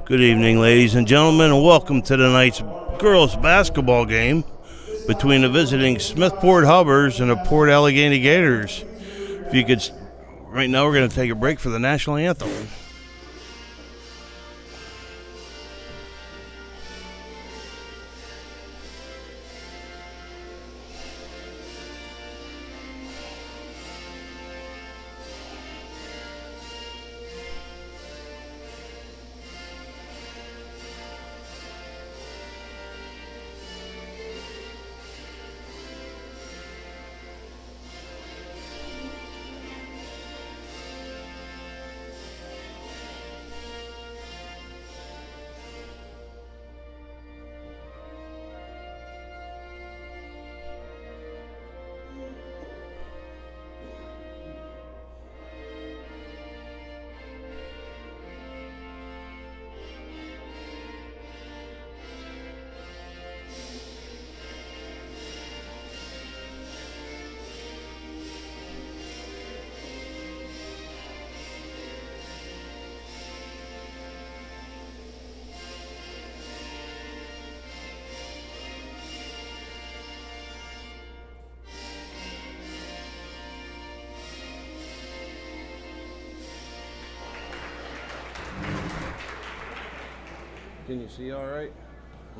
Good evening, ladies and gentlemen, and welcome to tonight's girls basketball game between the visiting Smethport Hubbers and the Port Allegheny Gators. If you could, right now we're going to take a break for the national anthem. Can you see all right?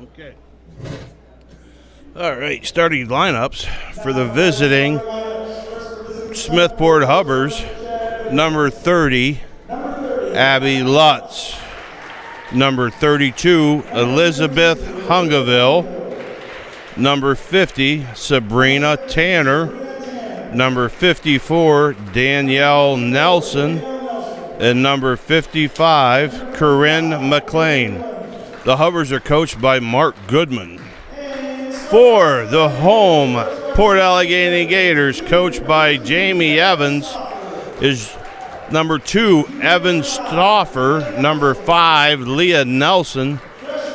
Okay. All right, starting lineups for the visiting Smethport Hubbers. Number 30, Abby Lutz. Number 32, Elizabeth Hungaville. Number 50, Sabrina Tanner. Number 54, Danielle Nelson. And number 55, Corinne McLean. The Hubbers are coached by Mark Goodman. For the home Port Allegheny Gators, coached by Jamie Evans, is number 2, Evan Stauffer. Number 5, Leah Nelson.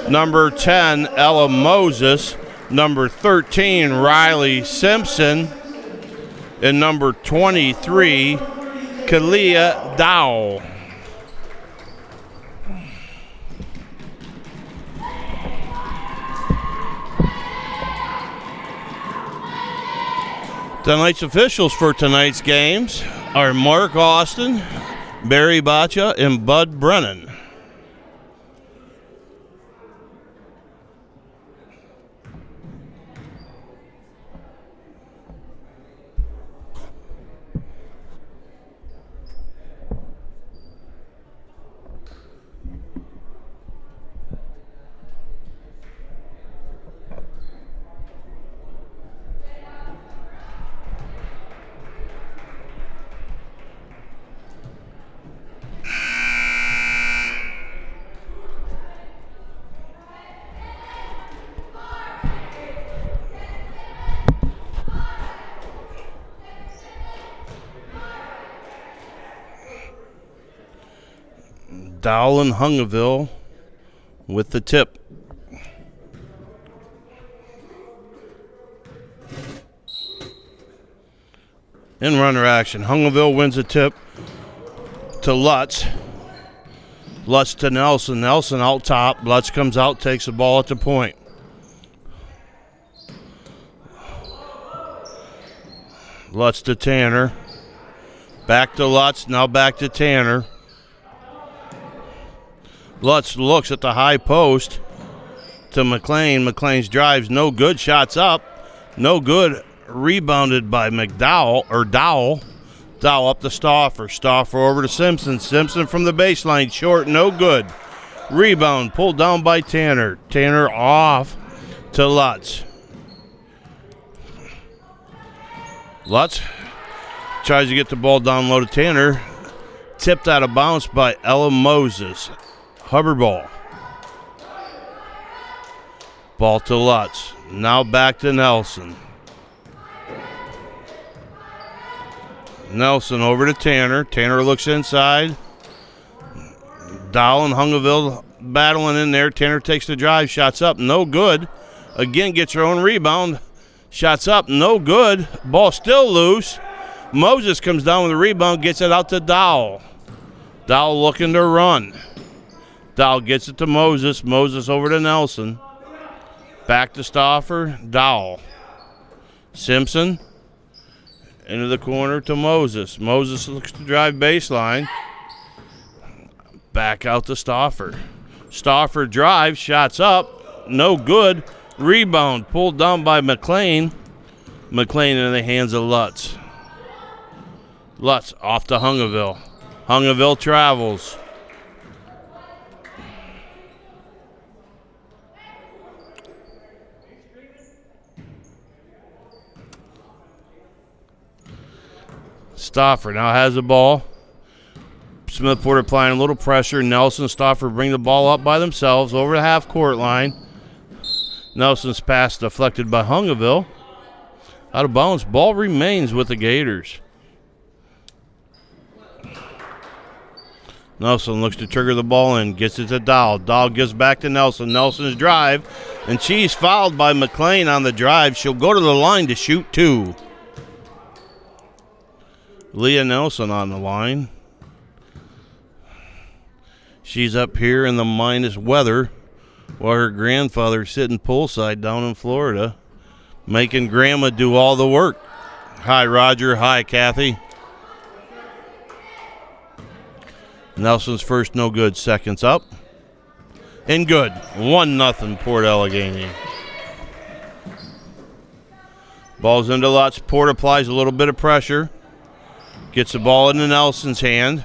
Number 10, Ella Moses. Number 13, Riley Simpson. And number 23, Kalia Dow. Tonight's officials for tonight's games are Mark Austin, Barry Bacha, and Bud Brennan. Dowell and Hungaville with the tip. In runner action, Hungaville wins the tip to Lutz. Lutz to Nelson. Nelson out top. Lutz comes out, takes the ball at the point. Lutz to Tanner. Back to Lutz, now back to Tanner. Lutz looks at the high post to McLean. McLean's drives, no good. Shots up, no good. Rebounded by Dowell. Dowell up to Stauffer. Stauffer over to Simpson. Simpson from the baseline, short, no good. Rebound pulled down by Tanner. Tanner off to Lutz. Lutz tries to get the ball down low to Tanner. Tipped out of bounds by Ella Moses. Hubbard ball. Ball to Lutz. Now back to Nelson. Nelson over to Tanner. Tanner looks inside. Dowell and Hungaville battling in there. Tanner takes the drive. Shots up. No good. Again gets her own rebound. Shots up. No good. Ball still loose. Moses comes down with a rebound. Gets it out to Dowell. Dowell looking to run. Dowell gets it to Moses. Moses over to Nelson. Back to Stauffer. Dowell. Simpson into the corner to Moses. Moses looks to drive baseline. Back out to Stauffer. Stauffer drives, shots up, no good. Rebound pulled down by McLean. McLean in the hands of Lutz. Lutz off to Hungaville. Hungaville travels. Stauffer now has the ball. Smethport applying a little pressure. Nelson, Stauffer bring the ball up by themselves over the half-court line. Nelson's pass deflected by Hungaville. Out of bounds. Ball remains with the Gators. Nelson looks to trigger the ball in. Gets it to Dowell. Dowell gives back to Nelson. Nelson's drive. And she's fouled by McLean on the drive. She'll go to the line to shoot two. Leah Nelson on the line. She's up here in the minus weather while her grandfather's sitting poolside down in Florida, making Grandma do all the work. Hi, Roger. Hi, Kathy. Nelson's first no good. Seconds up. And good. 1-0 Port Allegheny. Ball's into Lutz. Port applies a little bit of pressure. Gets the ball into Nelson's hand.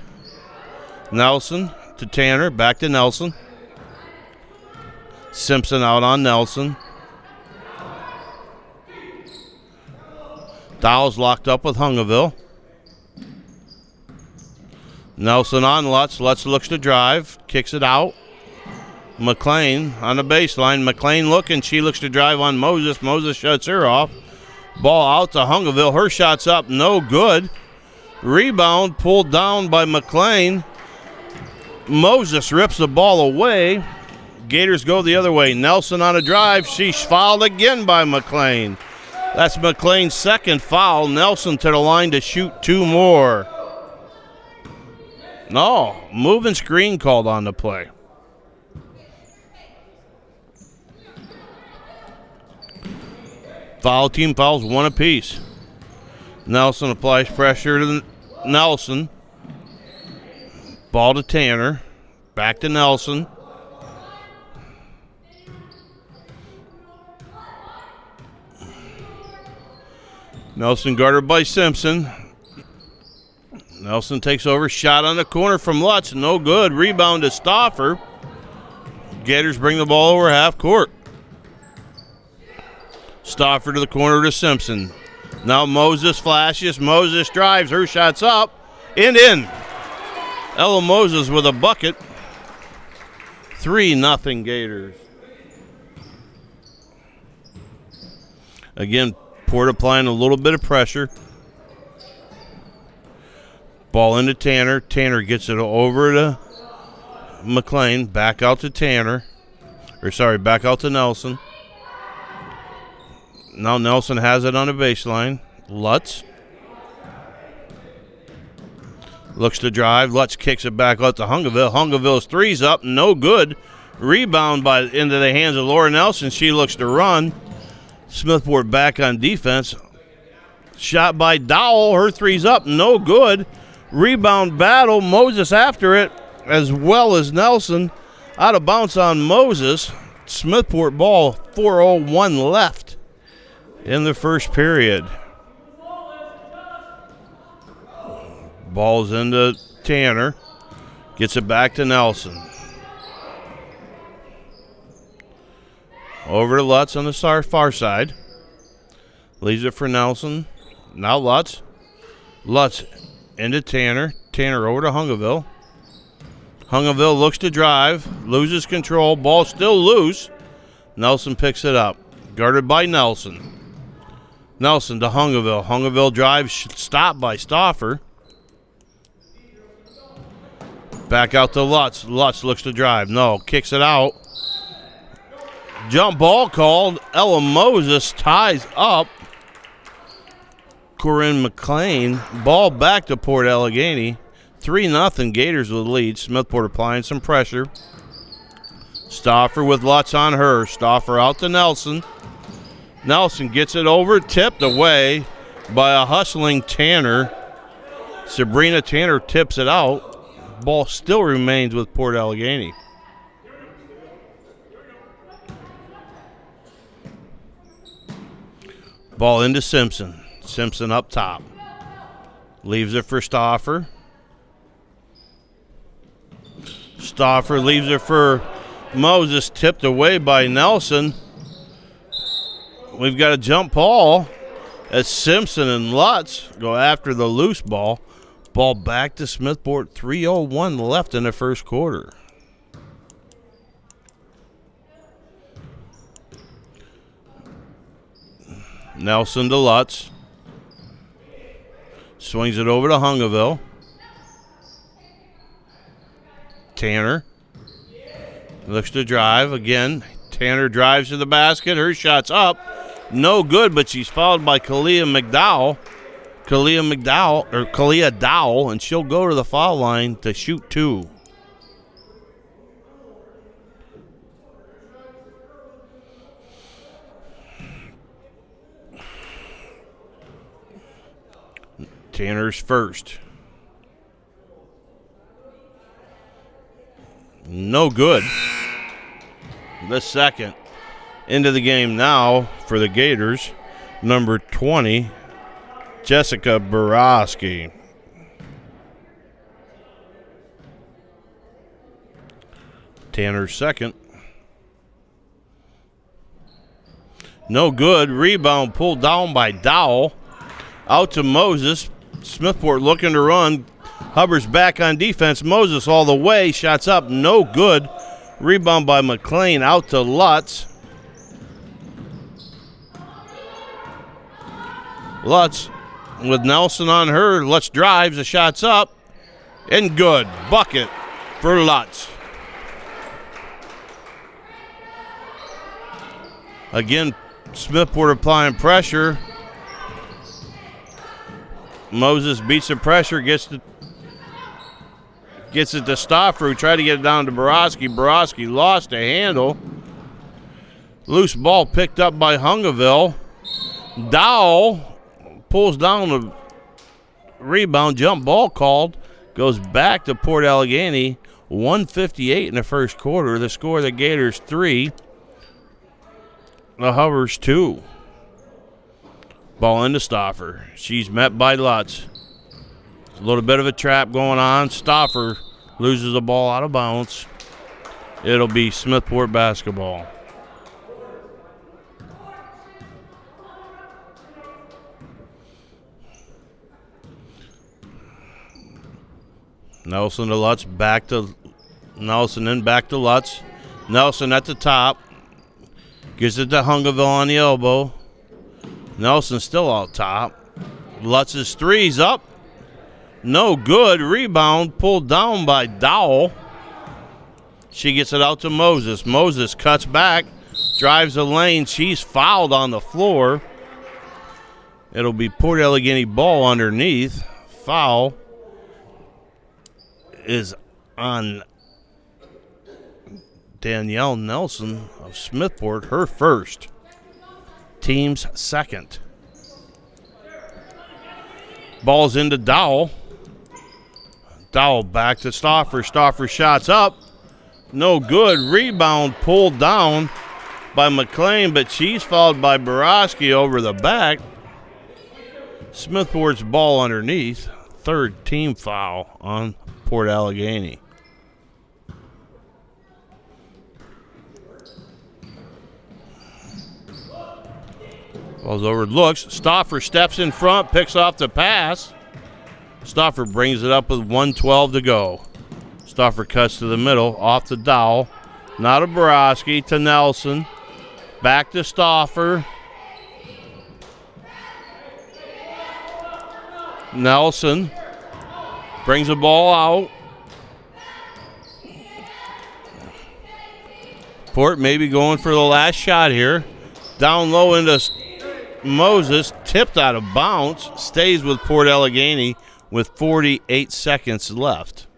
Nelson to Tanner. Back to Nelson. Simpson out on Nelson. Dowell's locked up with Hungaville. Nelson on Lutz. Lutz looks to drive. Kicks it out. McLean on the baseline. McLean looking. She looks to drive on Moses. Moses shuts her off. Ball out to Hungaville. Her shot's up. No good. Rebound pulled down by McLean. Moses rips the ball away. Gators go the other way. Nelson on a drive. She's fouled again by McLean. That's McLean's second foul. Nelson to the line to shoot two more. No, moving screen called on the play. Foul team fouls one apiece. Nelson applies pressure to Nelson. Ball to Tanner. Back to Nelson. Nelson guarded by Simpson. Nelson takes over. Shot on the corner from Lutz. No good. Rebound to Stauffer. Gators bring the ball over half court. Stauffer to the corner to Simpson. Now Moses flashes. Moses drives. Her shot's up and in. Ella Moses with a bucket. 3-0 Gators. Again, Port applying a little bit of pressure. Ball into Tanner. Tanner gets it over to McLean. Back out to Tanner. Back out to Nelson. Now Nelson has it on the baseline. Lutz. Looks to drive. Lutz kicks it back out to Hungaville. Hungaville's three's up. No good. Rebound into the hands of Laura Nelson. She looks to run. Smethport back on defense. Shot by Dowell. Her three's up. No good. Rebound battle. Moses after it, as well as Nelson. Out of bounds on Moses. Smethport ball. 4:01 left in the first period. Ball's into Tanner. Gets it back to Nelson. Over to Lutz on the far side. Leaves it for Nelson. Now Lutz. Lutz into Tanner. Tanner over to Hungaville. Hungaville looks to drive. Loses control. Ball still loose. Nelson picks it up. Guarded by Nelson. Nelson to Hungaville. Hungaville drives. Stopped by Stauffer. Back out to Lutz. Lutz looks to drive. No. Kicks it out. Jump ball called. Ella Moses ties up. Corinne McLean. Ball back to Port Allegheny. 3-0 Gators with the lead. Smethport applying some pressure. Stauffer with Lutz on her. Stauffer out to Nelson. Nelson gets it over, tipped away by a hustling Tanner. Sabrina Tanner tips it out. Ball still remains with Port Allegheny. Ball into Simpson. Simpson up top. Leaves it for Stauffer. Stauffer leaves it for Moses, tipped away by Nelson. We've got a jump ball as Simpson and Lutz go after the loose ball. Ball back to Smethport. 3:01 left in the first quarter. Nelson to Lutz. Swings it over to Hungaville. Tanner looks to drive again. Tanner drives to the basket. Her shot's up. No good, but she's fouled by Kalia Dowell, and she'll go to the foul line to shoot two. Tanner's first. No good. The second. Into the game now for the Gators, number 20, Jessica Borowski. Tanner's second. No good. Rebound pulled down by Dowell. Out to Moses. Smethport looking to run. Hubbard's back on defense. Moses all the way. Shots up. No good. Rebound by McLean. Out to Lutz. Lutz with Nelson on her. Lutz drives. The shot's up. And good. Bucket for Lutz. Again, Smethport applying pressure. Moses beats the pressure, gets it to Stauffer, who tried to get it down to Borowski. Borowski lost a handle. Loose ball picked up by Hungaville. Dowell pulls down the rebound. Jump ball called. Goes back to Port Allegheny. 1:58 in the first quarter. The score, the Gators 3. The Hubbers 2. Ball into Stauffer. She's met by Lutz. A little bit of a trap going on. Stauffer loses the ball out of bounds. It'll be Smethport basketball. Nelson to Lutz, back to Nelson, then back to Lutz. Nelson at the top. Gives it to Hungaville on the elbow. Nelson still out top. Lutz's three's up. No good. Rebound pulled down by Dowell. She gets it out to Moses. Moses cuts back, drives the lane. She's fouled on the floor. It'll be Port Allegheny ball underneath. Foul is on Danielle Nelson of Smethport, her first. Team's second. Ball's into Dowell. Dowell back to Stauffer. Stauffer shots up. No good. Rebound pulled down by McLean, but she's fouled by Borowski over the back. Smethport's ball underneath. Third team foul on Port Allegheny. Ball's over, looks. Stauffer steps in front, picks off the pass. Stauffer brings it up with 1:12 to go. Stauffer cuts to the middle, off to Dowell. Now to Borowski, to Nelson. Back to Stauffer. Nelson brings the ball out. Port maybe going for the last shot here. Down low into Moses, tipped out of bounds, stays with Port Allegheny with 48 seconds left.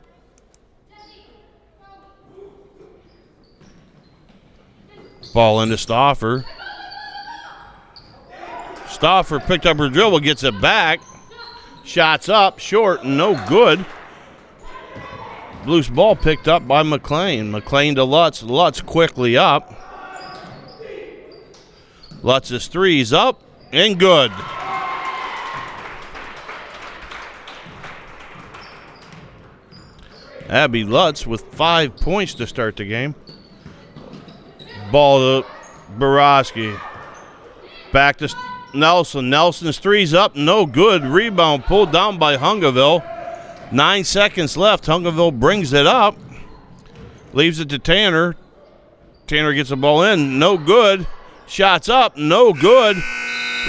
Ball into Stauffer. Stauffer picked up her dribble, gets it back. Shots up, short, no good. Loose ball picked up by McLean. McLean to Lutz. Lutz quickly up. Lutz's three's up and good. Abby Lutz with 5 points to start the game. Ball to Borowski. Back to Nelson. Nelson's three's up, no good. Rebound pulled down by Hungerville. 9 seconds left. Hungerville brings it up. Leaves it to Tanner. Tanner gets the ball in, no good. Shots up, no good.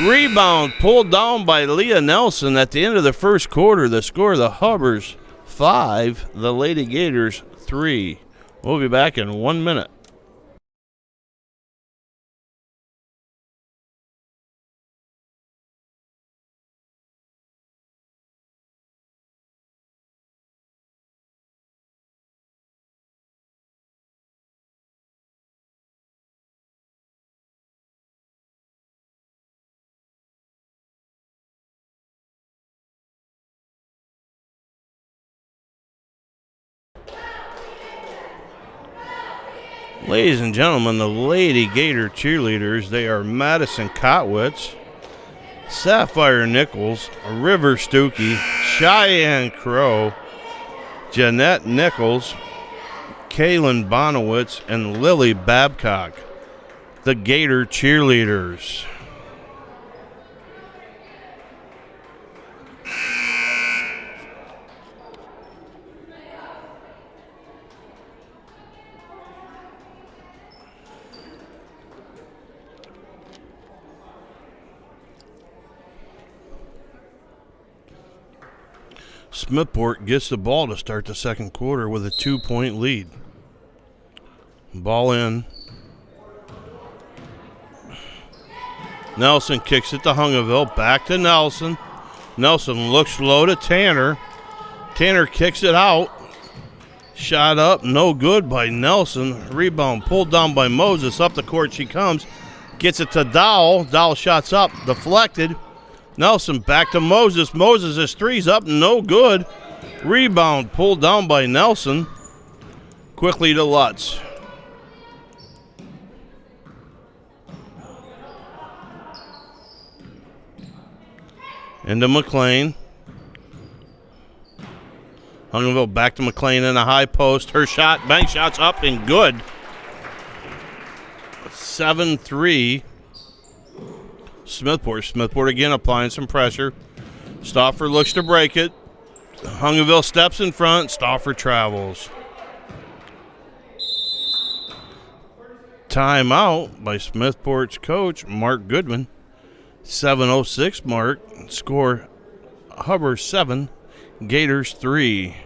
Rebound pulled down by Leah Nelson at the end of the first quarter. The score, the Hubbers 5, the Lady Gators 3. We'll be back in 1 minute. Ladies and gentlemen, the Lady Gator cheerleaders, they are Madison Kotwitz, Sapphire Nichols, River Stuckey, Cheyenne Crow, Jeanette Nichols, Kaylin Bonowitz, and Lily Babcock. The Gator cheerleaders. Smethport gets the ball to start the second quarter with a 2-point lead. Ball in. Nelson kicks it to Hungerville. Back to Nelson. Nelson looks low to Tanner. Tanner kicks it out. Shot up, no good by Nelson. Rebound pulled down by Moses. Up the court she comes. Gets it to Dowell. Dowell shots up, deflected. Nelson back to Moses. Moses' three's up, no good. Rebound pulled down by Nelson. Quickly to Lutz. Into McLean. Hungerville back to McLean in a high post. Her shot, bank shot's up and good. 7-3. Smethport again applying some pressure. Stauffer looks to break it. Hungerville steps in front. Stauffer travels. Timeout by Smethport's coach, Mark Goodman. 7:06 mark. Score Hubbard 7, Gators 3.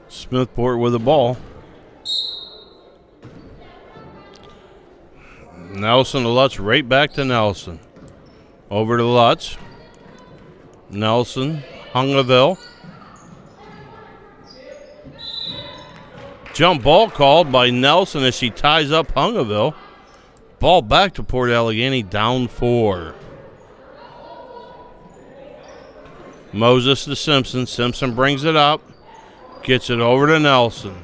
Smethport with the ball. Nelson to Lutz, right back to Nelson. Over to Lutz. Nelson, Hungerville. Jump ball called by Nelson as she ties up Hungerville. Ball back to Port Allegheny, down 4. Moses to Simpson. Simpson brings it up. Gets it over to Nelson.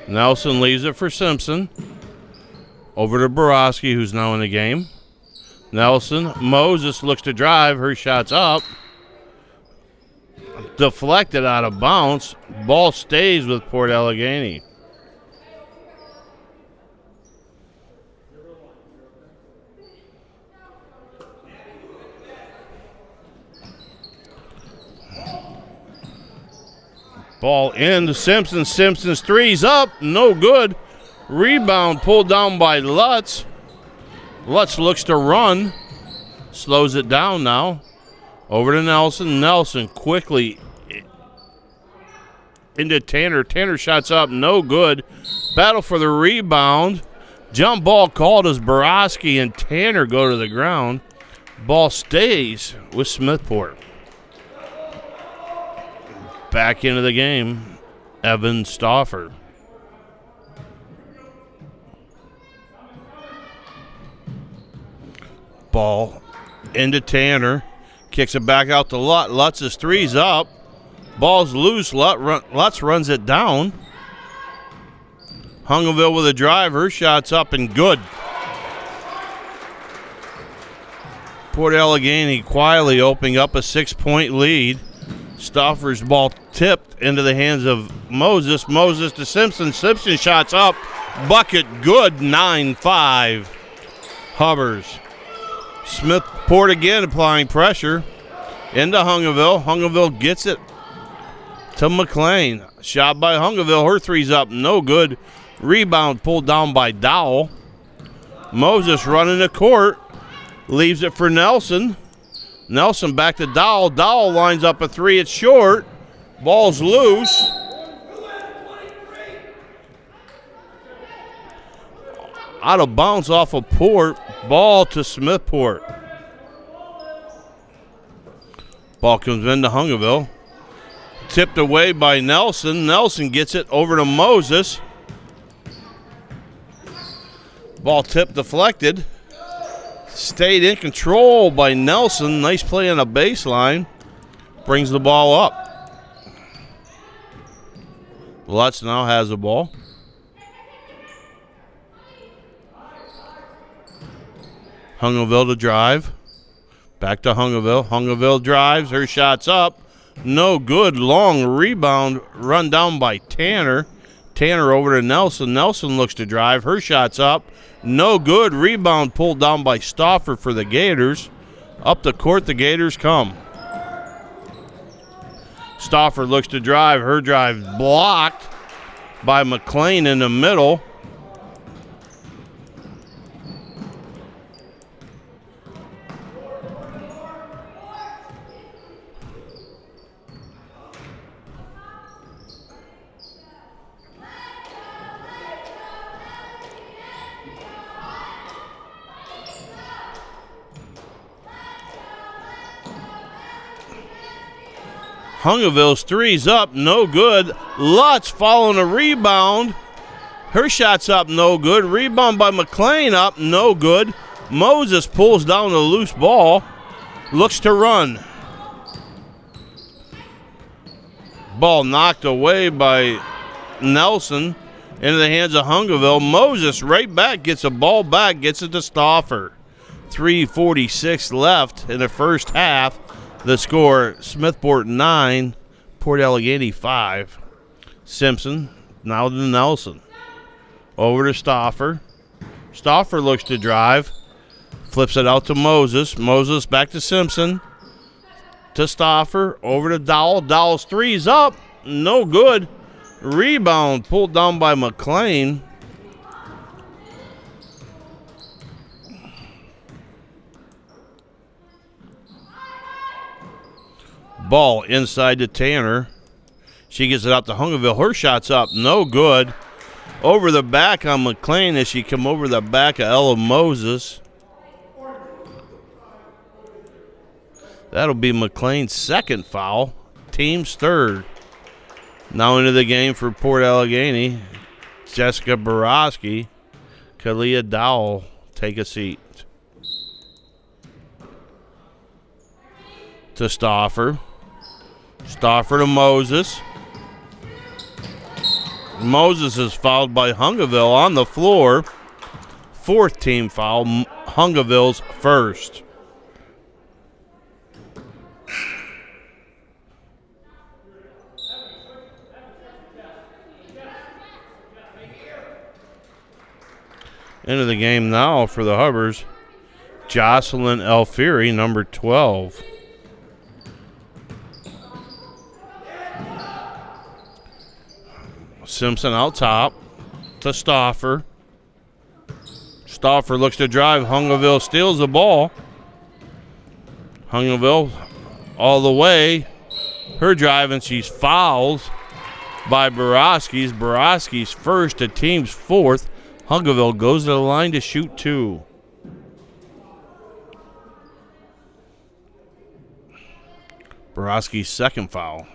Nelson leaves it for Simpson. Over to Borowski, who's now in the game. Nelson. Moses looks to drive. Her shot's up. Deflected out of bounds. Ball stays with Port Allegheny. Ball into Simpson. Simpson's three's up. No good. Rebound pulled down by Lutz. Lutz looks to run. Slows it down now. Over to Nelson. Nelson quickly into Tanner. Tanner shots up. No good. Battle for the rebound. Jump ball called as Borowski and Tanner go to the ground. Ball stays with Smethport. Back into the game, Evan Stauffer. Ball into Tanner. Kicks it back out to Lutz. Lutz's three's up. Ball's loose. Lutz runs it down. Hungerville with a drive. Her shot's up and good. Port Allegheny quietly opening up a 6-point lead. Stauffer's ball tipped into the hands of Moses. Moses to Simpson. Simpson shots up. Bucket good. 9-5. Hubbers. Smethport again applying pressure into Hungerville. Hungerville gets it to McLean. Shot by Hungerville. Her three's up. No good. Rebound pulled down by Dowell. Moses running the court. Leaves it for Nelson. Nelson back to Dowell. Dowell lines up a three. It's short. Ball's loose. Out of bounds off of Port. Ball to Smethport. Ball comes into Hungerville. Tipped away by Nelson. Nelson gets it over to Moses. Ball tipped deflected. Stayed in control by Nelson. Nice play on the baseline. Brings the ball up. Lutz now has the ball. Hungerville to drive. Back to Hungerville. Hungerville drives. Her shot's up. No good. Long rebound run down by Tanner. Tanner over to Nelson. Nelson looks to drive. Her shot's up. No good. Rebound pulled down by Stauffer for the Gators. Up the court the Gators come. Stauffer looks to drive. Her drive blocked by McLean in the middle. Hungerville's three's up, no good. Lutz following a rebound. Her shot's up, no good. Rebound by McLean up, no good. Moses pulls down the loose ball. Looks to run. Ball knocked away by Nelson into the hands of Hungerville. Moses right back, gets a ball back, gets it to Stauffer. 3:46 left in the first half. The score, Smethport 9, Port Allegheny 5. Simpson now to Nelson. Over to Stauffer. Stauffer looks to drive. Flips it out to Moses. Moses back to Simpson. To Stauffer. Over to Dowell. Dowell's three's up. No good. Rebound pulled down by McLean. Ball inside to Tanner. She gets it out to Hungerville. Her shot's up. No good. Over the back on McLean as she come over the back of Ella Moses. That'll be McLean's second foul. Team's third. Now into the game for Port Allegheny. Jessica Borowski. Kalia Dowell, take a seat. To Stauffer. Stauffer to Moses. Moses is fouled by Hungerville on the floor. Fourth team foul, Hungerville's first. Into the game now for the Hubbers, Jocelyn Alfieri, number 12. Simpson out top to Stauffer. Stauffer looks to drive. Hungerville steals the ball. Hungerville all the way. Her drive, and she's fouled by Borowski's. Borowski's first, the team's fourth. Hungerville goes to the line to shoot 2. Borowski's second foul.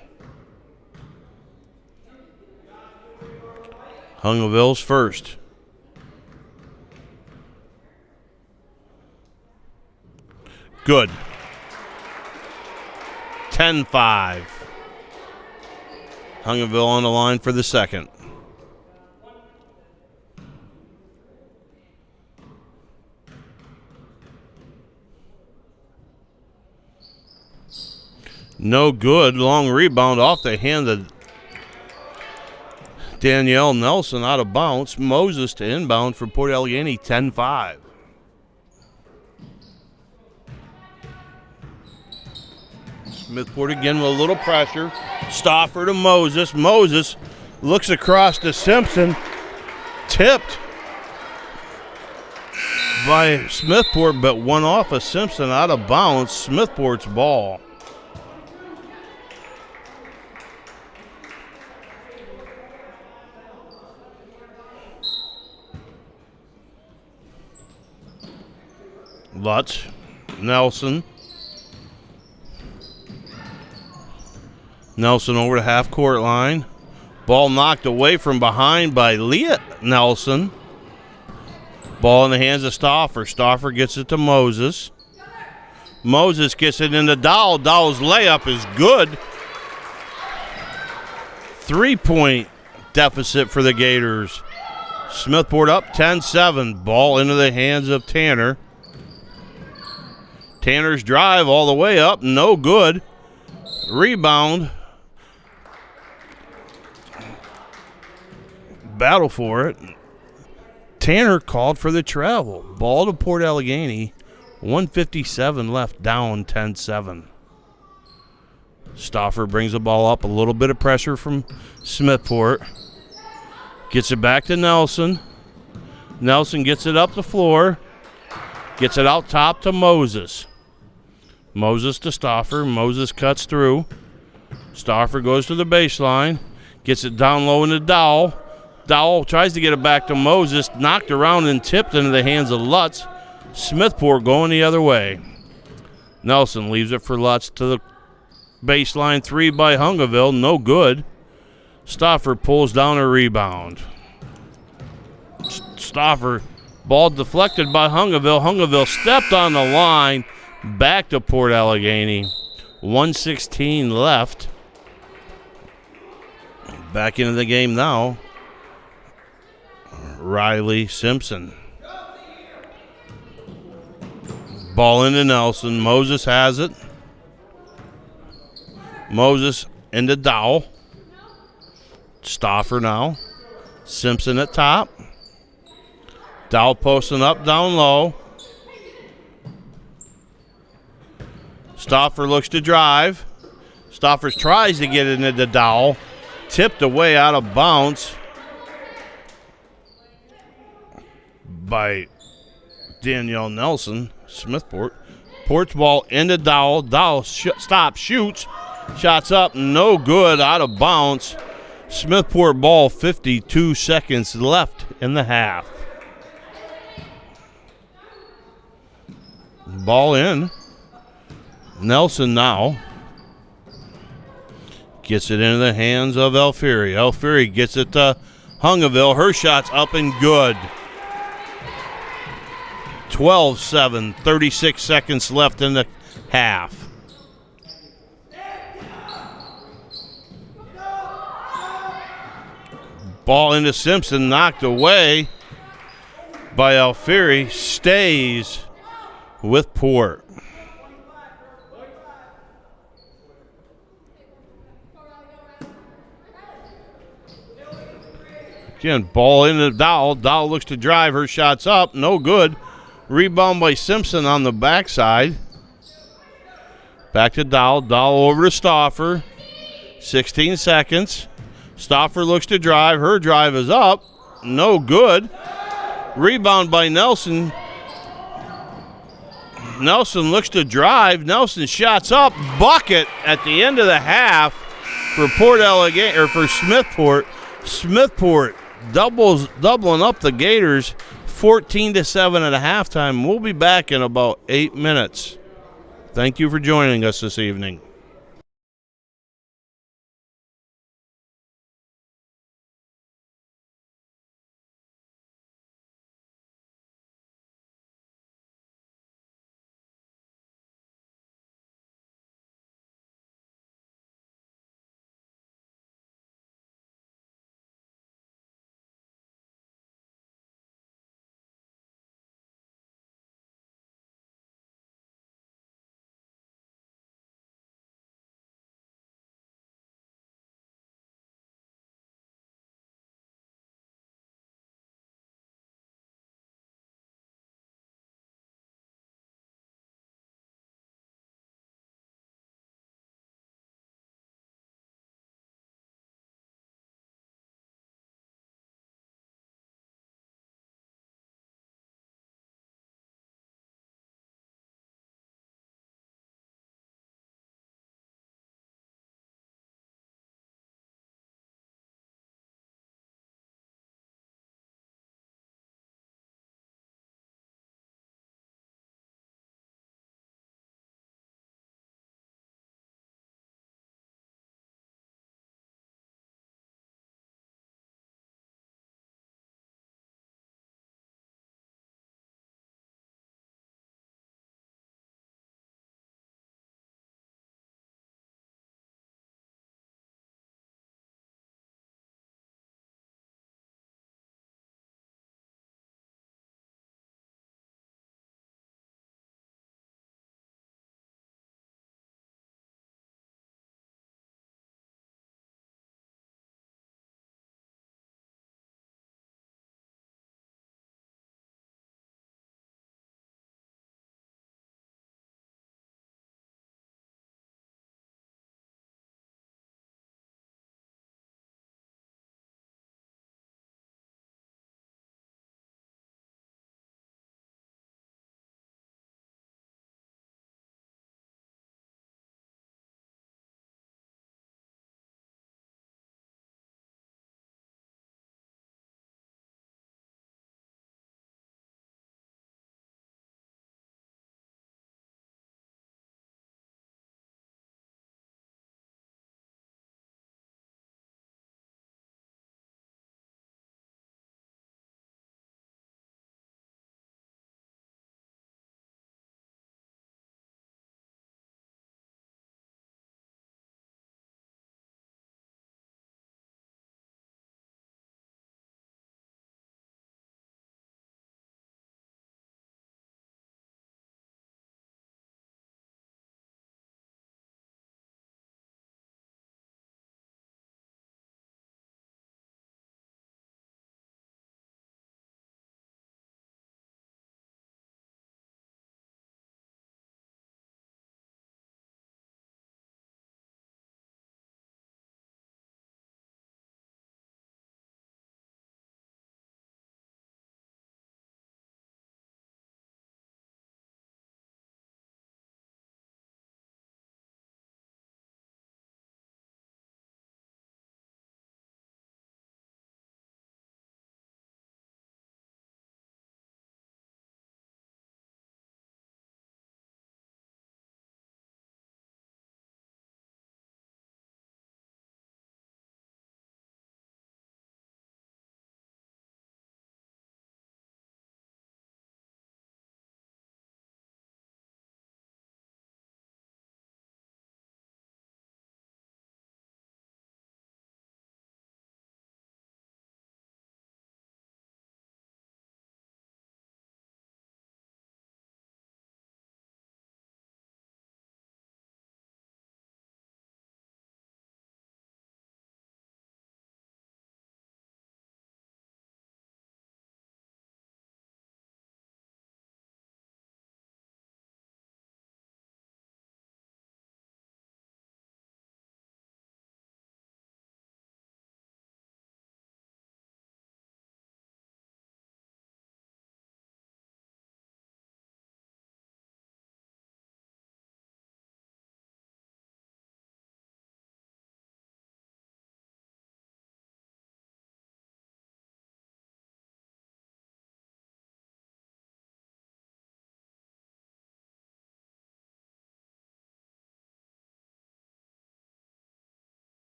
Hungerville's first. Good. 10-5. Hungerville on the line for the second. No good. Long rebound off the hand of Danielle Nelson, out of bounds. Moses to inbound for Port Allegheny, 10-5. Smethport again with a little pressure. Stauffer to Moses. Moses looks across to Simpson. Tipped by Smethport, but one off of Simpson, out of bounds. Smethport's ball. Lutz, Nelson. Nelson over the half-court line. Ball knocked away from behind by Leah Nelson. Ball in the hands of Stauffer. Stauffer gets it to Moses. Moses gets it into Dowell. Dowell's layup is good. 3-point deficit for the Gators. Smethport up 10-7. Ball into the hands of Tanner. Tanner's drive all the way up, no good. Rebound. Battle for it. Tanner called for the travel. Ball to Port Allegheny. 1:57 left, down 10-7. Stauffer brings the ball up. A little bit of pressure from Smethport. Gets it back to Nelson. Nelson gets it up the floor. Gets it out top to Moses. Moses to Stauffer. Moses cuts through. Stauffer goes to the baseline. Gets it down low into Dowell. Dowell tries to get it back to Moses. Knocked around and tipped into the hands of Lutz. Smethport going the other way. Nelson leaves it for Lutz to the baseline. 3 by Hungerville. No good. Stauffer pulls down a rebound. Stauffer, ball deflected by Hungerville. Hungerville stepped on the line. Back to Port Allegheny. 1:16 left. Back into the game now. Riley Simpson. Ball into Nelson. Moses has it. Moses into Dowell. Stauffer now. Simpson at top. Dowell posting up down low. Stauffer looks to drive. Stauffer tries to get it into Dowell. Tipped away out of bounds by Danielle Nelson. Smethport. Port's ball into Dowell. Dowell stops, shoots. Shots up, no good, out of bounds. Smethport ball, 52 seconds left in the half. Ball in. Nelson now gets it into the hands of Alfieri. Alfieri gets it to Hungerville. Her shot's up and good. 12-7, 36 seconds left in the half. Ball into Simpson, knocked away by Alfieri. Stays with Port. Again, ball into Dowell. Dowell looks to drive. Her shot's up. No good. Rebound by Simpson on the backside. Back to Dowell. Dowell over to Stauffer. 16 seconds. Stauffer looks to drive. Her drive is up. No good. Rebound by Nelson. Nelson looks to drive. Nelson shots up. Bucket at the end of the half for for Smethport. Smethport doubling up the Gators 14-7 at a halftime. We'll be back in about 8 minutes. Thank you for joining us this evening.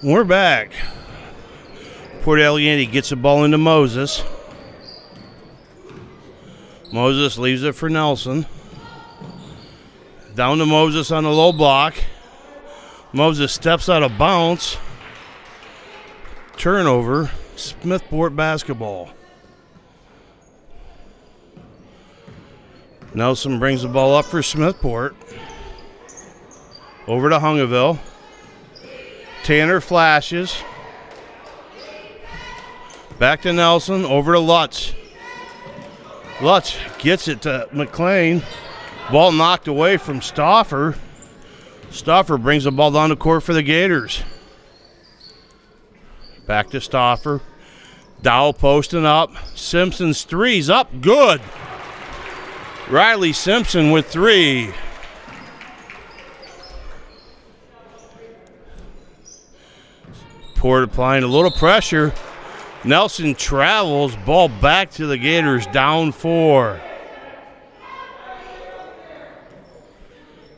We're back. Port Allegheny gets the ball into Moses. Moses leaves it for Nelson. Down to Moses on the low block. Moses steps out of bounds. Turnover. Smethport basketball. Nelson brings the ball up for Smethport. Over to Hungerville. Tanner flashes. Back to Nelson. Over to Lutz. Lutz gets it to McLean. Ball knocked away from Stauffer. Stauffer brings the ball down the court for the Gators. Back to Stauffer. Dow posting up. Simpson's three's up. Good. Riley Simpson with three. Port applying a little pressure. Nelson travels. Ball back to the Gators. Down 4.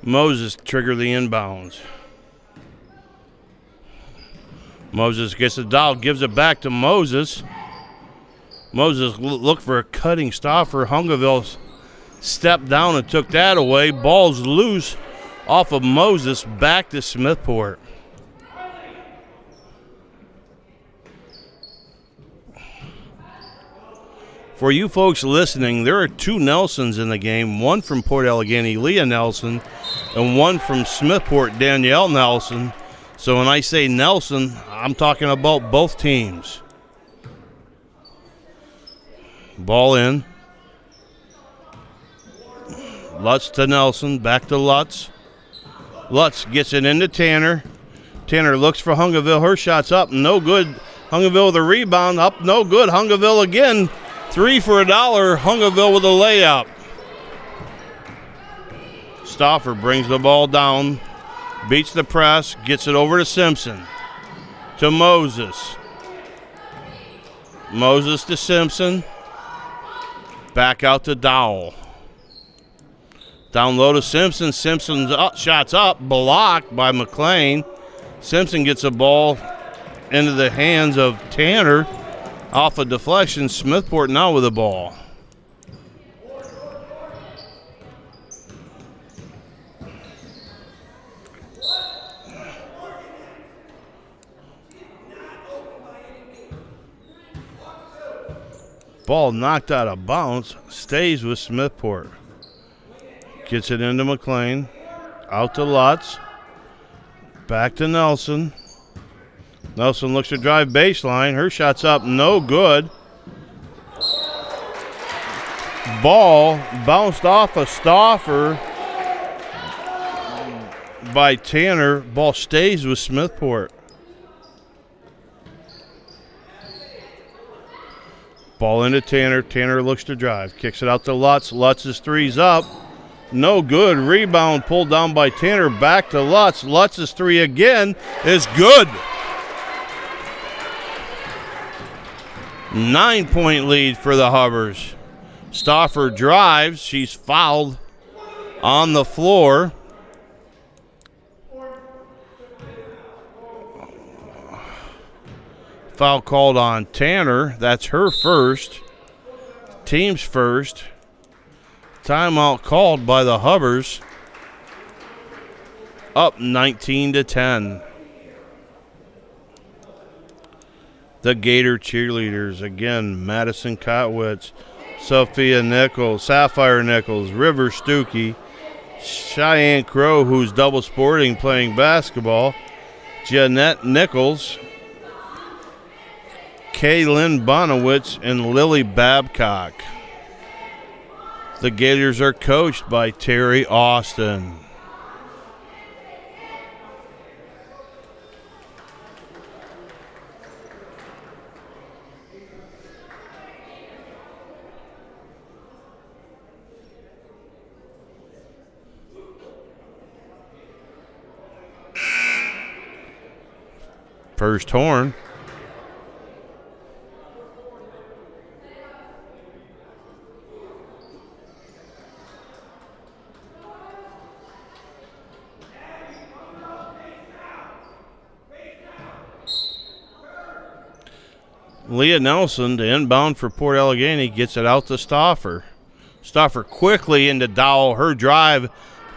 Moses triggered the inbounds. Moses gets the Dow. Gives it back to Moses. Moses looked for a cutting Stauffer. Hungerville stepped down and took that away. Ball's loose off of Moses. Back to Smethport. For you folks listening, there are 2 Nelsons in the game, one from Port Allegheny, Leah Nelson, and one from Smethport, Danielle Nelson. So when I say Nelson, I'm talking about both teams. Ball in. Lutz to Nelson, back to Lutz. Lutz gets it into Tanner. Tanner looks for Hungerville. Her shot's up, no good. Hungerville with a rebound, up, no good. Hungerville again. 3 for $1. Hungerville with a layup. Stauffer brings the ball down, beats the press, gets it over to Simpson. To Moses. Moses to Simpson. Back out to Dowell. Down low to Simpson. Simpson's shots up, blocked by McLean. Simpson gets a ball into the hands of Tanner. Off a deflection, Smethport now with the ball. Ball knocked out of bounds, stays with Smethport. Gets it into McLean. Out to Lutz. Back to Nelson. Nelson looks to drive baseline. Her shot's up, no good. Ball bounced off a Stauffer by Tanner. Ball stays with Smethport. Ball into Tanner. Tanner looks to drive. Kicks it out to Lutz. Lutz's three's up. No good. Rebound pulled down by Tanner. Back to Lutz. Lutz's three again is good. 9-point lead for the Hubbers. Stauffer drives. She's fouled on the floor. Foul called on Tanner. That's her first. Team's first. Timeout called by the Hubbers. Up 19-10. The Gator cheerleaders, again, Madison Kotwitz, Sophia Nichols, Sapphire Nichols, River Stuckey, Cheyenne Crow, who's double sporting playing basketball, Jeanette Nichols, Kaylin Bonowitz, and Lily Babcock. The Gators are coached by Terry Austin. First horn. Leah Nelson, the inbound for Port Allegheny, gets it out to Stauffer. Stauffer quickly into Dowell. Her drive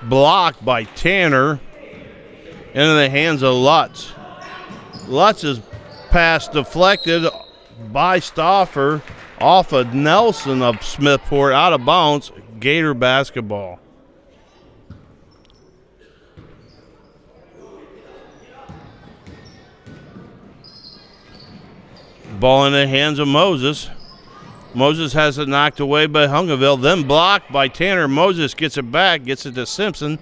blocked by Tanner. Into the hands of Lutz. Lutz's pass deflected by Stauffer off of Nelson of Smethport, out of bounds. Gator basketball. Ball in the hands of Moses. Moses has it knocked away by Hungaville, then blocked by Tanner. Moses gets it back, gets it to Simpson.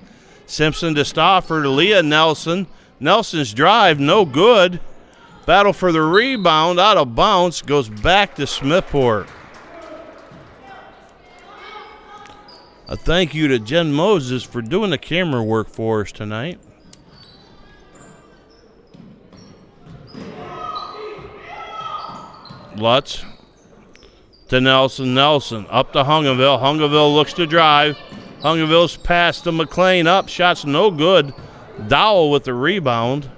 Simpson to Stauffer, to Leah Nelson. Nelson's drive, no good. Battle for the rebound, out of bounds, goes back to Smethport. A thank you to Jen Moses for doing the camera work for us tonight. Lutz to Nelson. Nelson up to Hungaville. Hungaville looks to drive. Hungaville's pass to McLean up. Shot's no good. Dowell with the rebound.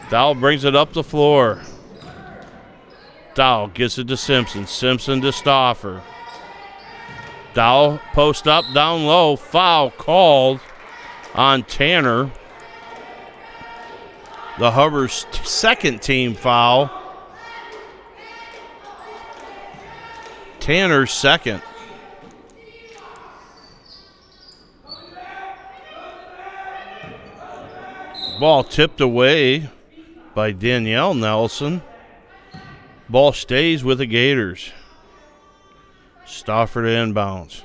Dowell brings it up the floor. Dowell gets it to Simpson. Simpson to Stauffer. Dowell post up, down low. Foul called on Tanner. The Hubbard's second team foul. Tanner's second. Ball tipped away by Danielle Nelson. Ball stays with the Gators. Stauffer to inbounds.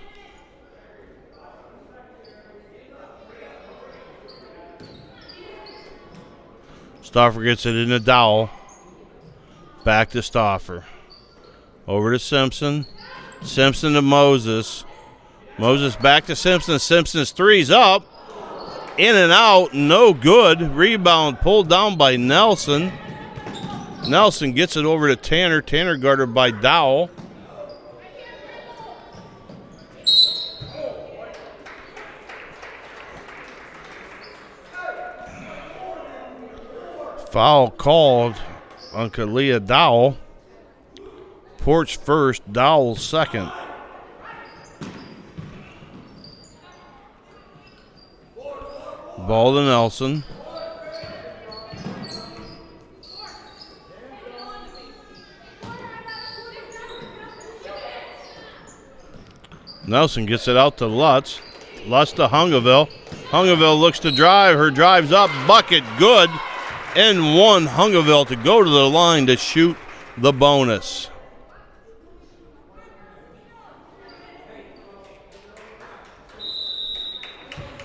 Stauffer gets it into Dowell. Back to Stauffer. Over to Simpson. Simpson to Moses. Moses back to Simpson. Simpson's three's up. In and out, no good. Rebound pulled down by Nelson. Nelson gets it over to Tanner. Tanner guarded by Dowell. Foul called on Kalia Dowell. Port's first, Dowell's second. Ball to Nelson. Nelson gets it out to Lutz. Lutz to Hungaville. Hungaville looks to drive. Her drive's up. Bucket good. And one. Hungaville to go to the line to shoot the bonus.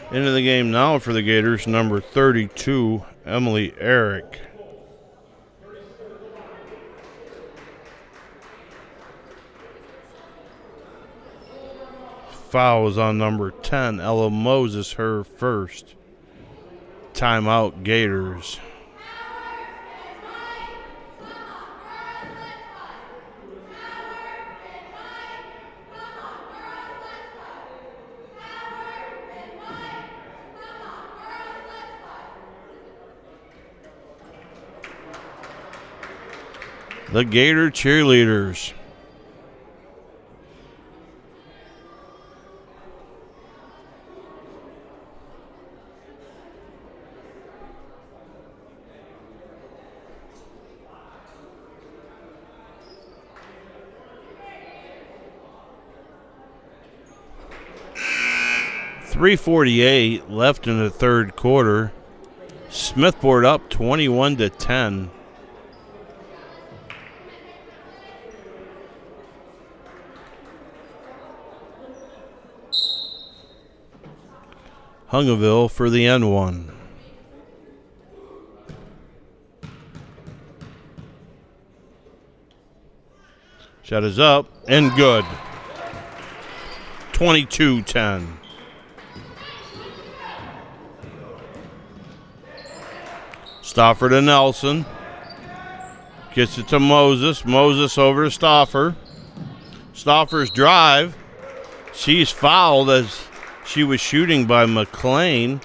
Into the game now for the Gators, number 32, Emily Eric. Foul is on number 10, Ella Moses, her first. Timeout, Gators. The Gator cheerleaders. .348 left in the third quarter. Smethport up 21-10. Hungaville for the N1. Shot is up and good. 22-10. Stauffer to Nelson. Gets it to Moses. Moses over to Stauffer. Stauffer's drive. She's fouled as she was shooting by McLean.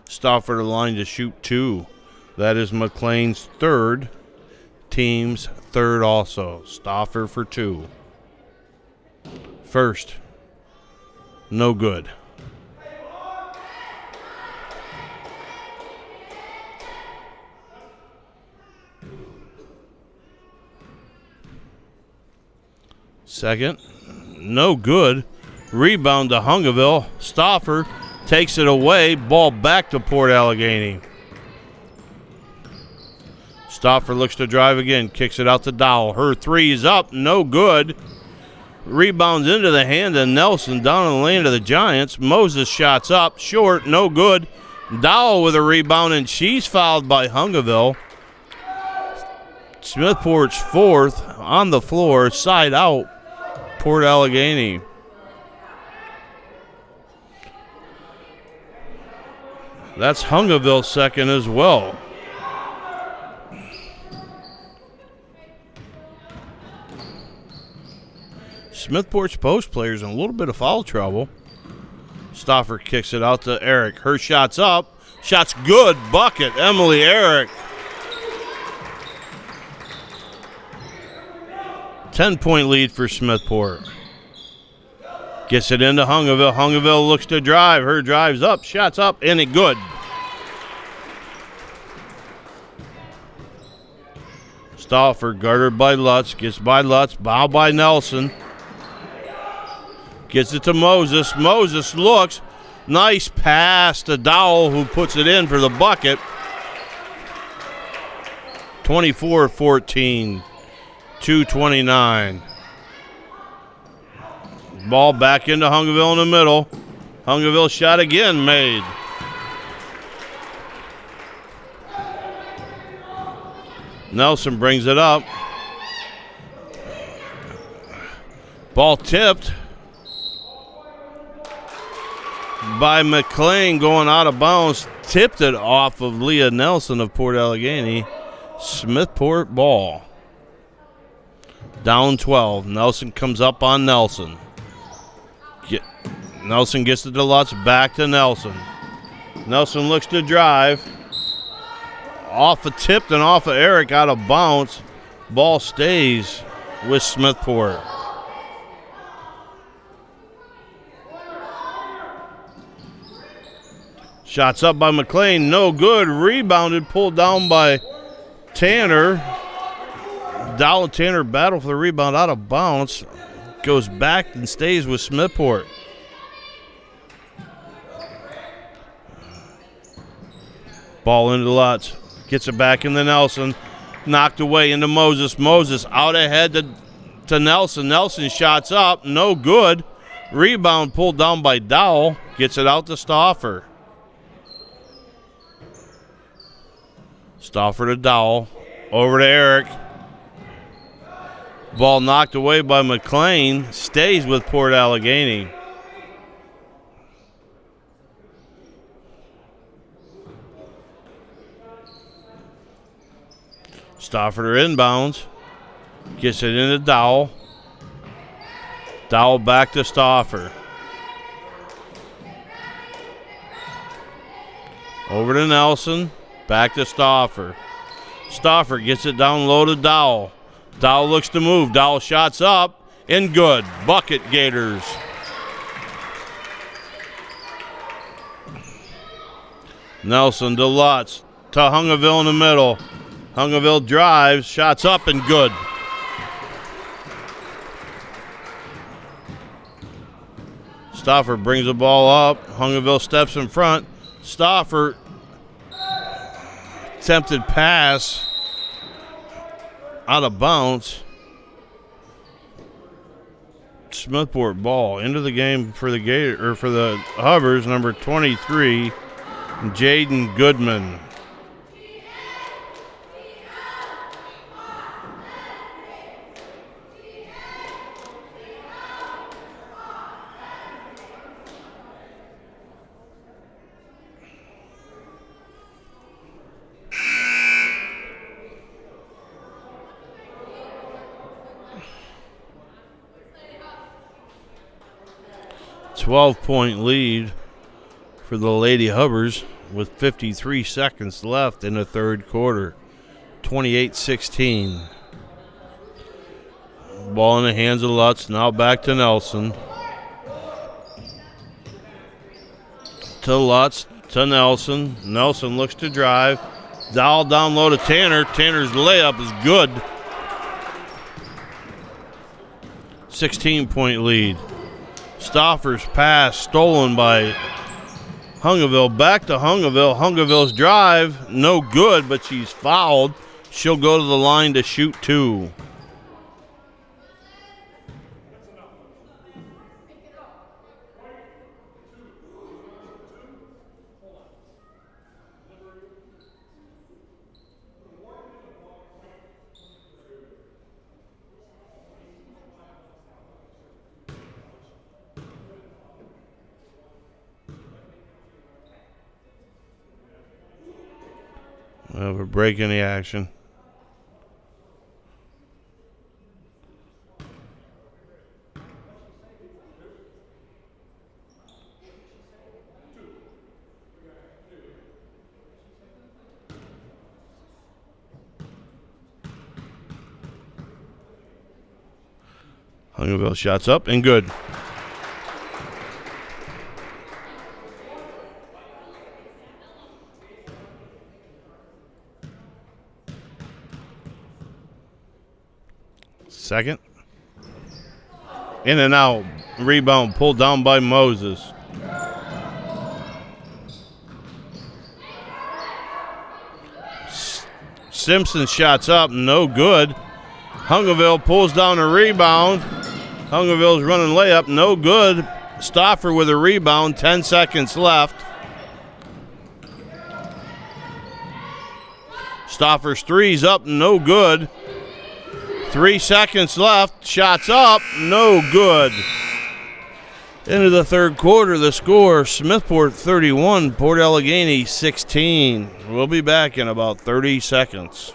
Stauffer to the line to shoot two. That is McLean's third. Team's third also. Stauffer for 2. First, no good. Second, no good. Rebound to Hungerville. Stauffer takes it away. Ball back to Port Allegheny. Stauffer looks to drive again. Kicks it out to Dowell. Her 3 is up. No good. Rebounds into the hand of Nelson down in the lane of the Giants. Moses shots up. Short. No good. Dowell with a rebound, and she's fouled by Hungerville. Smethport's 4th on the floor. Side out. Port Allegheny. That's Hungerville's second as well. Smethport's post players in a little bit of foul trouble. Stauffer kicks it out to Eric. Her shot's up. Shot's good. Bucket. Emily Eric. 10-point lead for Smethport. Gets it into Hungerville. Hungerville looks to drive. Her drive's up. Shot's up. And it good. Stauffer guarded by Lutz. Gets by Lutz. Bow by Nelson. Gets it to Moses. Moses looks. Nice pass to Dowell, who puts it in for the bucket. 24-14. 2:29. Ball back into Hungerville in the middle. Hungerville shot again made. Nelson brings it up. Ball tipped by McLean, going out of bounds. Tipped it off of Leah Nelson of Port Allegheny. Smethport ball. Down 12. Nelson comes up on Nelson. Nelson gets it to Lutz. Back to Nelson. Nelson looks to drive. Off of tipped and off of Eric, out of bounds. Ball stays with Smethport. Shots up by McLean. No good. Rebounded. Pulled down by Tanner. Dowell and Tanner battle for the rebound, out of bounds. Goes back and stays with Smethport. Ball into Lutz. Gets it back into Nelson. Knocked away into Moses. Moses out ahead to Nelson. Nelson shots up. No good. Rebound pulled down by Dowell. Gets it out to Stauffer. Stauffer to Dowell. Over to Eric. Ball knocked away by McLean. Stays with Port Allegheny. Stauffer inbounds. Gets it into Dowell. Dowell back to Stauffer. Over to Nelson. Back to Stauffer. Stauffer gets it down low to Dowell. Dowell looks to move. Dowell shots up and good. Bucket Gators. Nelson to Lutz. To Hungerville in the middle. Hungerville drives. Shots up and good. Stauffer brings the ball up. Hungerville steps in front. Stauffer attempted pass. Out of bounds. Smethport ball into the game for the for the Hubbers, number 23, Jaden Goodman. .12 lead for the Lady Hubbers. with 53 seconds left in the third quarter. 28-16. Ball in the hands of Lutz. Now back to Nelson. To Lutz. To Nelson. Nelson looks to drive. Dowell down low to Tanner. Tanner's layup is good. 16-point lead. Stauffer's pass stolen by Hungaville. Back to Hungaville. Hungaville's drive, no good, but she's fouled. She'll go to the line to shoot two. We're breaking the action. Hungaville shots up and good. Second. In and out. Rebound pulled down by Moses. Simpson shots up, no good. Hungaville pulls down a rebound. Hungaville's running layup, no good. Stauffer with a rebound, 10 seconds left. Stauffer's three's up, no good. 3 seconds left. Shots up. No good. Into the third quarter, the score, Smethport 31, Port Allegany 16. We'll be back in about 30 seconds.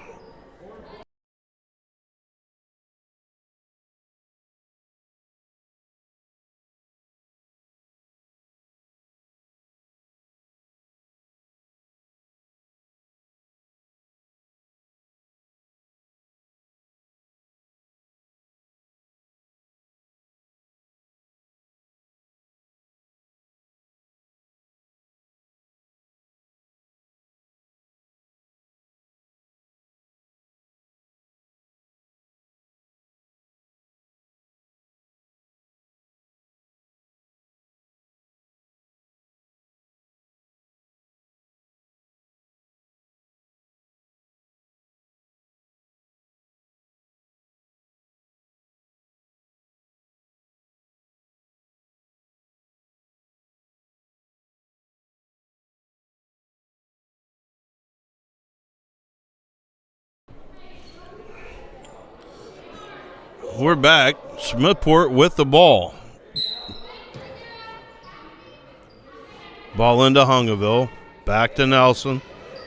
We're back. Smethport with the ball. Ball into Hungaville. Back to Nelson.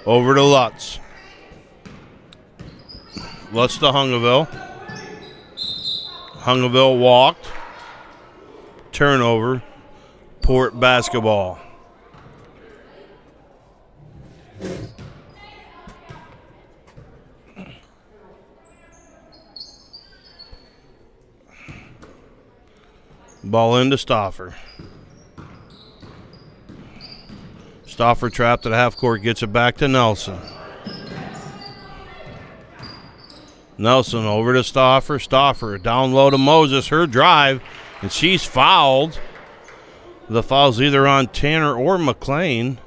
Over to Lutz. Lutz to Hungaville. Hungaville walked. Turnover. Port basketball. Ball into Stauffer. Stauffer trapped at half court, gets it back to Nelson. Nelson over to Stauffer. Stauffer down low to Moses. Her drive, and she's fouled. The foul's either on Tanner or McLean.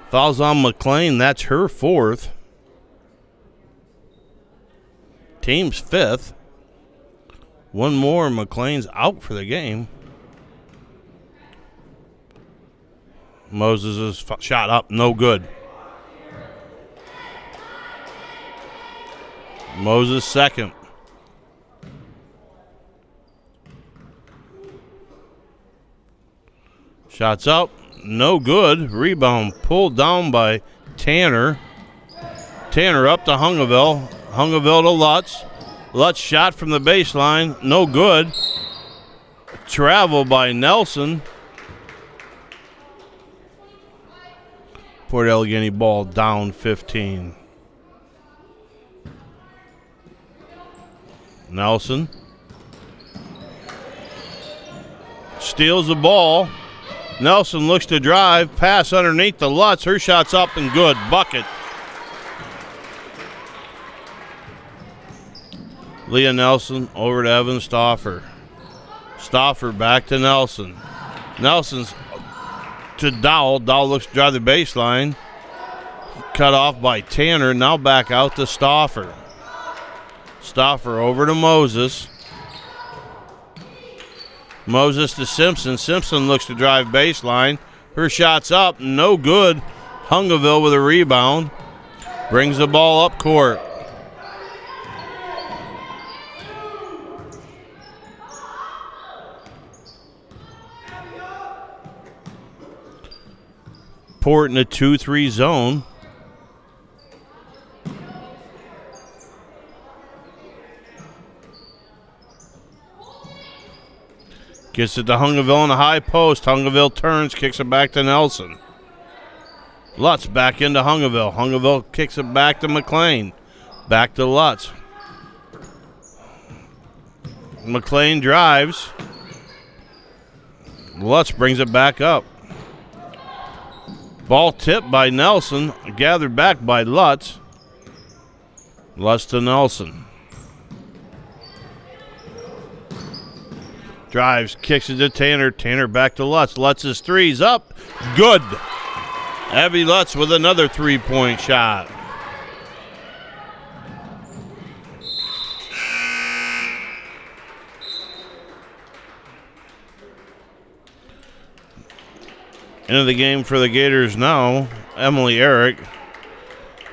Foul's on McLean. That's her fourth. Team's fifth. One more, McLean's out for the game. Moses' shot up, no good. Moses second. Shots up, no good. Rebound pulled down by Tanner. Tanner up to Hungaville. Hungaville to Lutz. Lutz shot from the baseline, no good. Travel by Nelson. Port Allegheny ball down 15. Nelson steals the ball. Nelson looks to drive. Pass underneath the Lutz. Her shot's up and good. Bucket. Leah Nelson over to Evan Stauffer. Stauffer back to Nelson. Nelson's to Dowell. Dowell looks to drive the baseline. Cut off by Tanner. Now back out to Stauffer. Stauffer over to Moses. Moses to Simpson. Simpson looks to drive baseline. Her shot's up. No good. Hungaville with a rebound. Brings the ball up court. Port in a 2-3 zone. Gets it to Hungaville in the high post. Hungaville turns, kicks it back to Nelson. Lutz back into Hungaville. Hungaville kicks it back to McLean. Back to Lutz. McLean drives. Lutz brings it back up. Ball tipped by Nelson. Gathered back by Lutz. Lutz to Nelson. Drives, kicks it to Tanner. Tanner back to Lutz. Lutz's three's up. Good. Abby Lutz with another 3-point shot. Into the game for the Gators now, Emily Eric.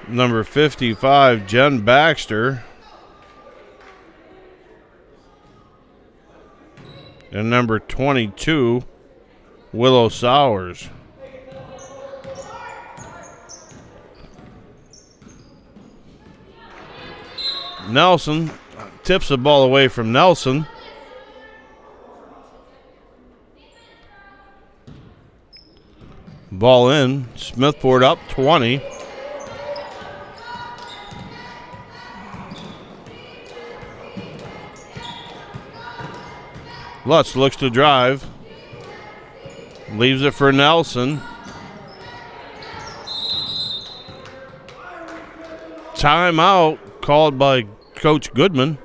Number 55, Jen Baxter. And number 22, Willow Sowers. Nelson tips the ball away from Nelson. Ball in. Smethport up 20. Lutz looks to drive. Leaves it for Nelson. Timeout called by Coach Goodman.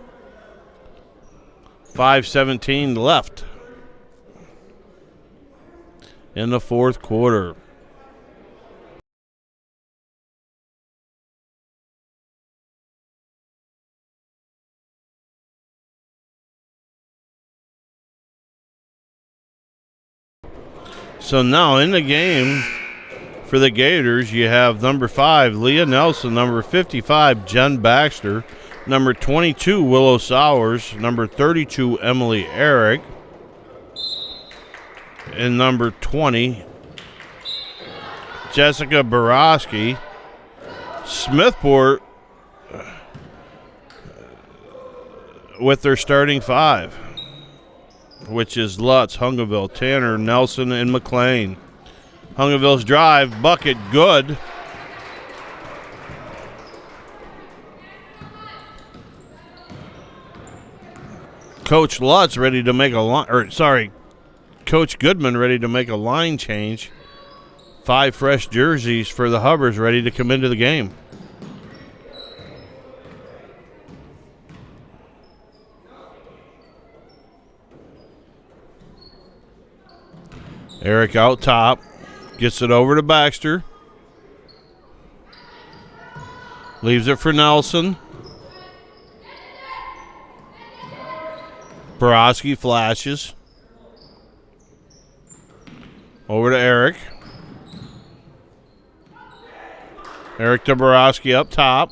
5:17 left in the fourth quarter. So now in the game for the Gators, you have number 5, Leah Nelson, number 55, Jen Baxter, number 22, Willow Sowers, number 32, Emily Eric, and number 20, Jessica Borowski. Smethport with their starting 5, which is Lutz, Hungaville, Tanner, Nelson, and McLean. Hungaville's drive, bucket, good. Coach Lutz ready to make a line, Coach Goodman ready to make a line change. 5 fresh jerseys for the Hubbards ready to come into the game. Eric out top. Gets it over to Baxter. Leaves it for Nelson. Borowski flashes. Over to Eric. Eric to Borowski up top.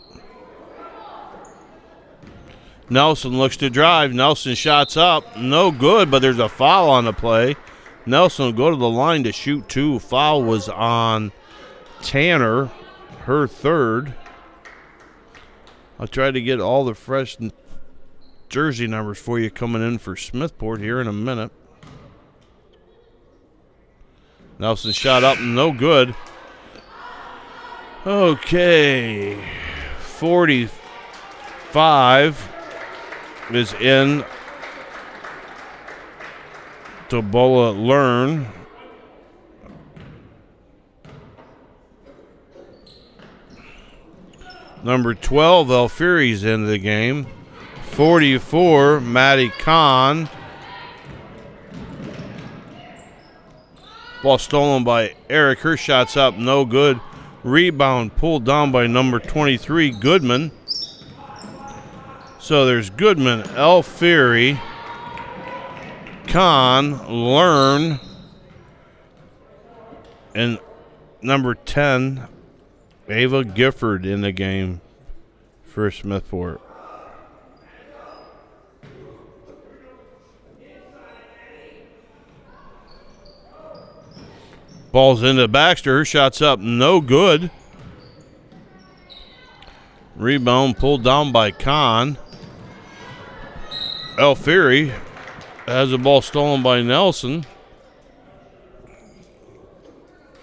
Nelson looks to drive. Nelson shots up. No good, but there's a foul on the play. Nelson will go to the line to shoot 2. Foul was on Tanner, her 3rd. I'll try to get all the fresh jersey numbers for you coming in for Smethport here in a minute. Nelson shot up, no good. Okay. 45 is in to Bola Learn. Number 12, Alfieri's into the game. 44, Matty Khan. Ball stolen by Eric. Her shot's up, no good. Rebound pulled down by number 23, Goodman. So there's Goodman, Alfieri, Khan, Learn, and number 10, Ava Gifford in the game for Smethport. Ball's into Baxter. Her shot's up, no good. Rebound pulled down by Khan. Alfieri has the ball stolen by Nelson.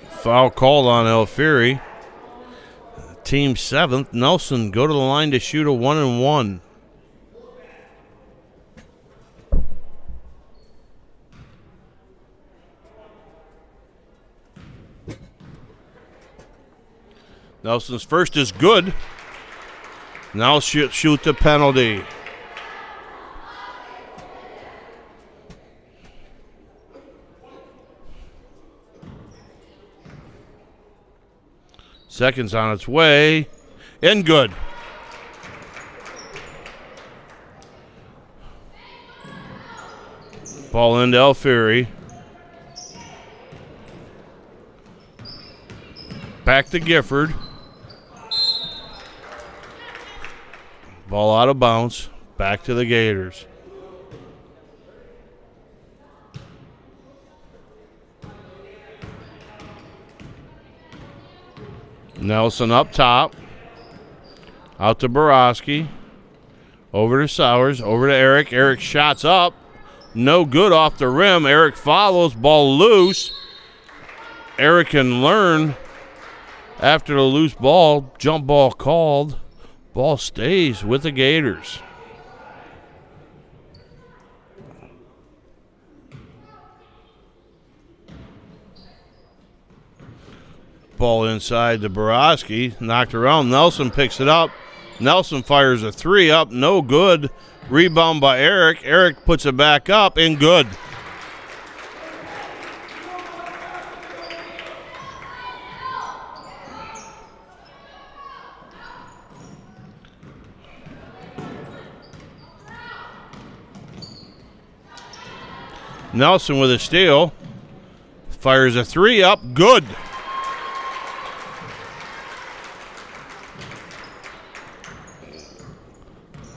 Foul called on Alfieri. Team 7th. Nelson go to the line to shoot a 1-and-1. Nelson's first is good. Now shoot the penalty. Second's on its way. And good. Ball into Alfieri. Back to Gifford. Ball out of bounds. Back to the Gators. Nelson up top. Out to Borowski. Over to Sowers. Over to Eric. Eric shots up. No good off the rim. Eric follows. Ball loose. Eric can learn after the loose ball. Jump ball called. Ball stays with the Gators. Ball inside to Borowski. Knocked around. Nelson picks it up. Nelson fires a three up. No good. Rebound by Eric. Eric puts it back up and good. Nelson with a steal. Fires a three up. Good.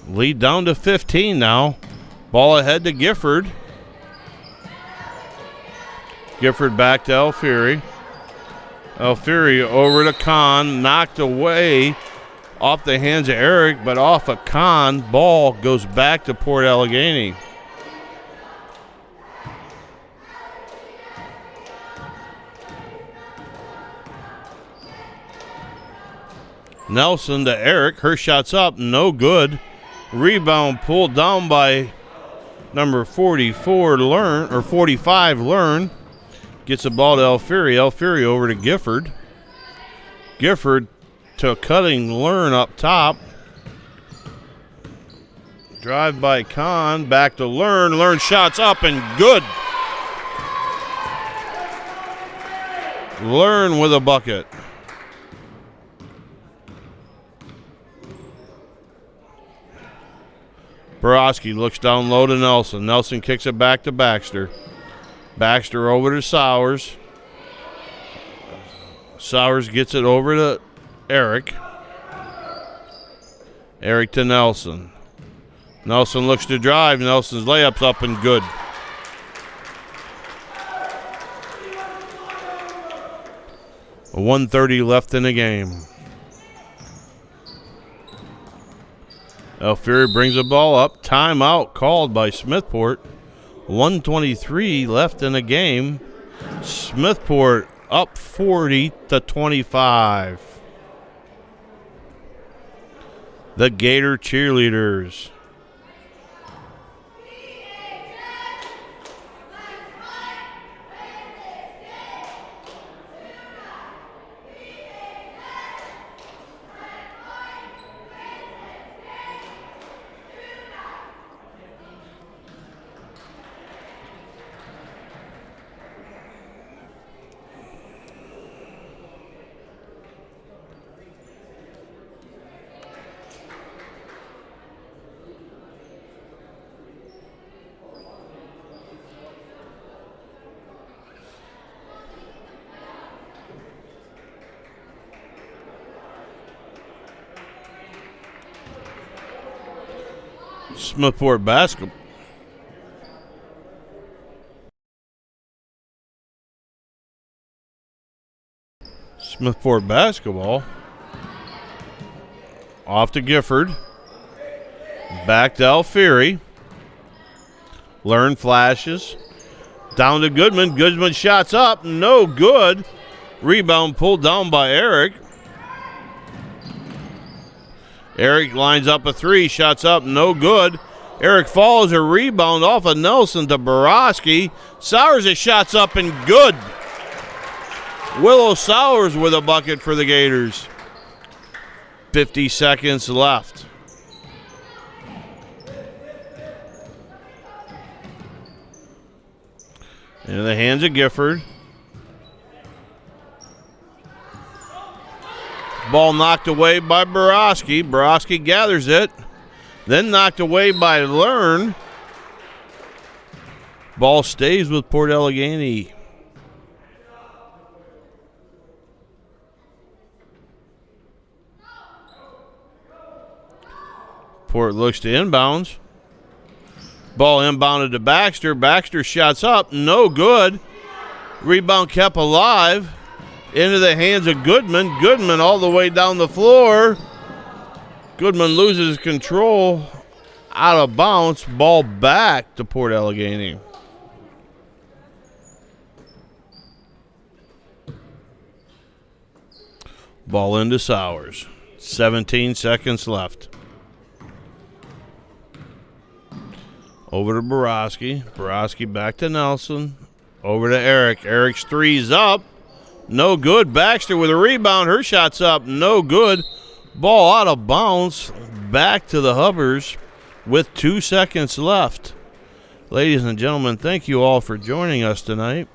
Lead down to 15 now. Ball ahead to Gifford. Gifford back to Alfieri. Alfieri over to Khan. Knocked away off the hands of Eric, but off of Khan. Ball goes back to Port Allegheny. Nelson to Eric. Her shot's up. No good. Rebound pulled down by number 44, Learn, or 45, Learn. Gets the ball to Alfieri. Alfieri over to Gifford. Gifford to cutting Learn up top. Drive by Khan. Back to Learn. Learn shots up and good. Learn with a bucket. Borowski looks down low to Nelson. Nelson kicks it back to Baxter. Baxter over to Sowers. Sowers gets it over to Eric. Eric to Nelson. Nelson looks to drive. Nelson's layup's up and good. A 1:30 left in the game. Alfieri brings the ball up. Timeout called by Smethport. 1:23 left in the game. Smethport up 40-25. the Gator cheerleaders. Smethport basketball. Smethport basketball. Off to Gifford. Back to Alfieri. Learn flashes. Down to Goodman. Goodman shots up. No good. Rebound pulled down by Eric. Eric lines up a three. Shots up. No good. Eric falls. A rebound off of Nelson to Borowski. Sowers his shots up and good. Willow Sowers with a bucket for the Gators. 50 seconds left. In the hands of Gifford. Ball knocked away by Borowski. Borowski gathers it. Then knocked away by Learn. Ball stays with Port Allegheny. Port looks to inbounds. Ball inbounded to Baxter. Baxter shots up. No good. Rebound kept alive. Into the hands of Goodman. Goodman all the way down the floor. Goodman loses control. Out of bounds. Ball back to Port Allegheny. Ball into Sowers. 17 seconds left. Over to Borowski. Borowski back to Nelson. Over to Eric. Eric's three's up. No good. Baxter with a rebound. Her shot's up. No good. Ball out of bounds. Back to the Hubbers with 2 seconds left. Ladies and gentlemen, thank you all for joining us tonight.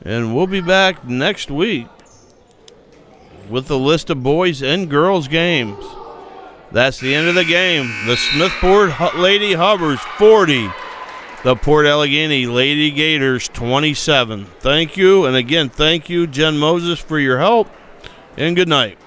And we'll be back next week with the list of boys and girls games. That's the end of the game. The Smethport Lady Hubbers 40. The Port Allegheny Lady Gators 27. Thank you. And again, thank you, Jen Moses, for your help. And good night.